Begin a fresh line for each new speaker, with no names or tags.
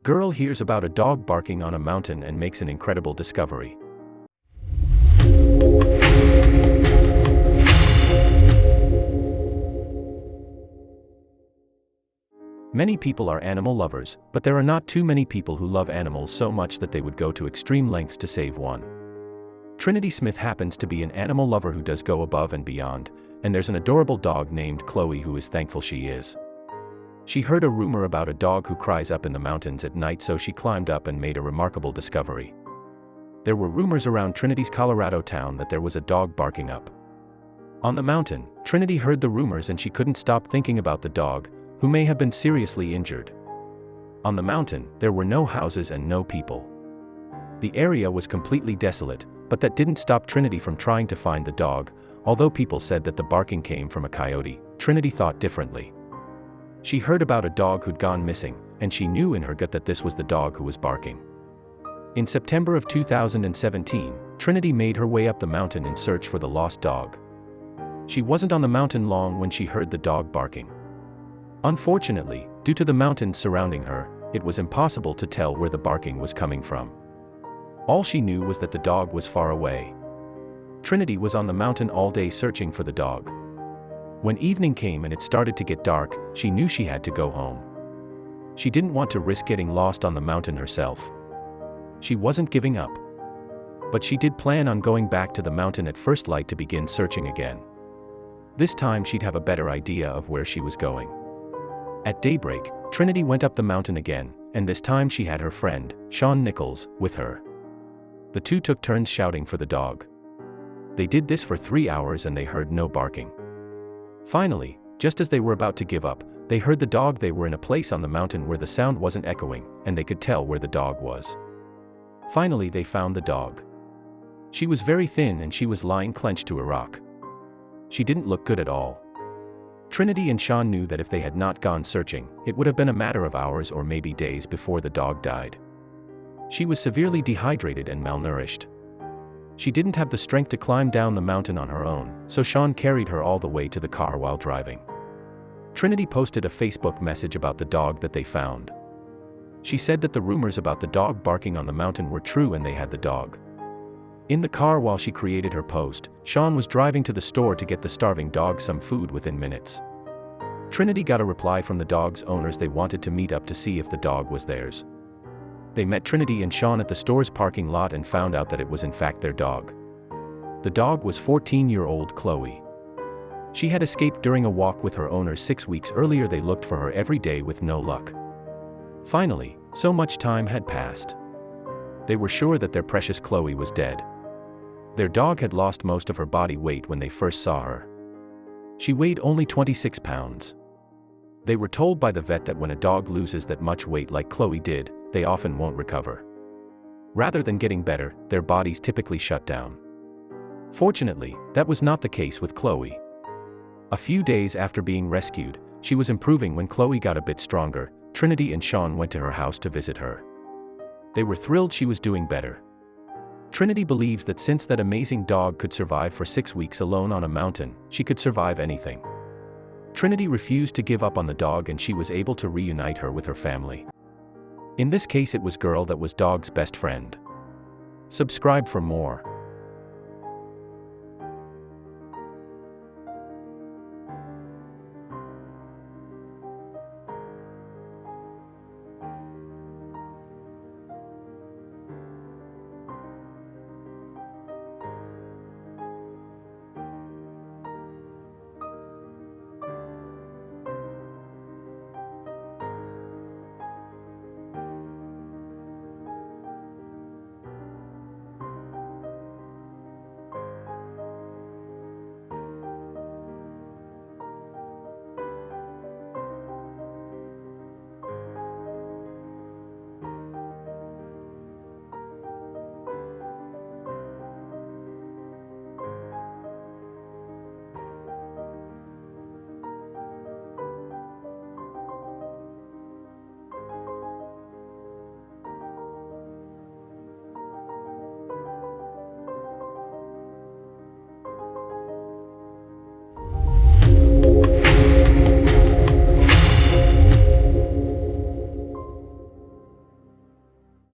Girl hears about a dog barking on a mountain and makes an incredible discovery. Many people are animal lovers, but there are not too many people who love animals so much that they would go to extreme lengths to save one. Trinity Smith happens to be an animal lover who does go above and beyond, and there's an adorable dog named Chloe who is thankful she is. She heard a rumor about a dog who cries up in the mountains at night, so she climbed up and made a remarkable discovery. There were rumors around Trinity's Colorado town that there was a dog barking up on the mountain. Trinity heard the rumors and she couldn't stop thinking about the dog, who may have been seriously injured. On the mountain, there were no houses and no people. The area was completely desolate, but that didn't stop Trinity from trying to find the dog. Although people said that the barking came from a coyote, Trinity thought differently. She heard about a dog who'd gone missing, and she knew in her gut that this was the dog who was barking. In September of 2017, Trinity made her way up the mountain in search for the lost dog. She wasn't on the mountain long when she heard the dog barking. Unfortunately, due to the mountains surrounding her, it was impossible to tell where the barking was coming from. All she knew was that the dog was far away. Trinity was on the mountain all day searching for the dog. When evening came and it started to get dark, she knew she had to go home. She didn't want to risk getting lost on the mountain herself. She wasn't giving up. But she did plan on going back to the mountain at first light to begin searching again. This time she'd have a better idea of where she was going. At daybreak, Trinity went up the mountain again, and this time she had her friend, Sean Nichols, with her. The two took turns shouting for the dog. They did this for 3 hours and they heard no barking. Finally, just as they were about to give up, they heard the dog. They were in a place on the mountain where the sound wasn't echoing, and they could tell where the dog was. Finally, they found the dog. She was very thin and she was lying clenched to a rock. She didn't look good at all. Trinity and Sean knew that if they had not gone searching, it would have been a matter of hours or maybe days before the dog died. She was severely dehydrated and malnourished. She didn't have the strength to climb down the mountain on her own, so Sean carried her all the way to the car while driving. Trinity posted a Facebook message about the dog that they found. She said that the rumors about the dog barking on the mountain were true and they had the dog. In the car while she created her post, Sean was driving to the store to get the starving dog some food within minutes. Trinity got a reply from the dog's owners. They wanted to meet up to see if the dog was theirs. They met Trinity and Sean at the store's parking lot and found out that it was in fact their dog. The dog was 14-year-old Chloe. She had escaped during a walk with her owners 6 weeks earlier. They looked for her every day with no luck. Finally, so much time had passed. They were sure that their precious Chloe was dead. Their dog had lost most of her body weight when they first saw her. She weighed only 26 pounds. They were told by the vet that when a dog loses that much weight like Chloe did, they often won't recover. Rather than getting better, their bodies typically shut down. Fortunately, that was not the case with Chloe. A few days after being rescued, she was improving. When Chloe got a bit stronger, Trinity and Sean went to her house to visit her. They were thrilled she was doing better. Trinity believes that since that amazing dog could survive for 6 weeks alone on a mountain, she could survive anything. Trinity refused to give up on the dog and she was able to reunite her with her family. In this case, it was girl that was dog's best friend. Subscribe for more.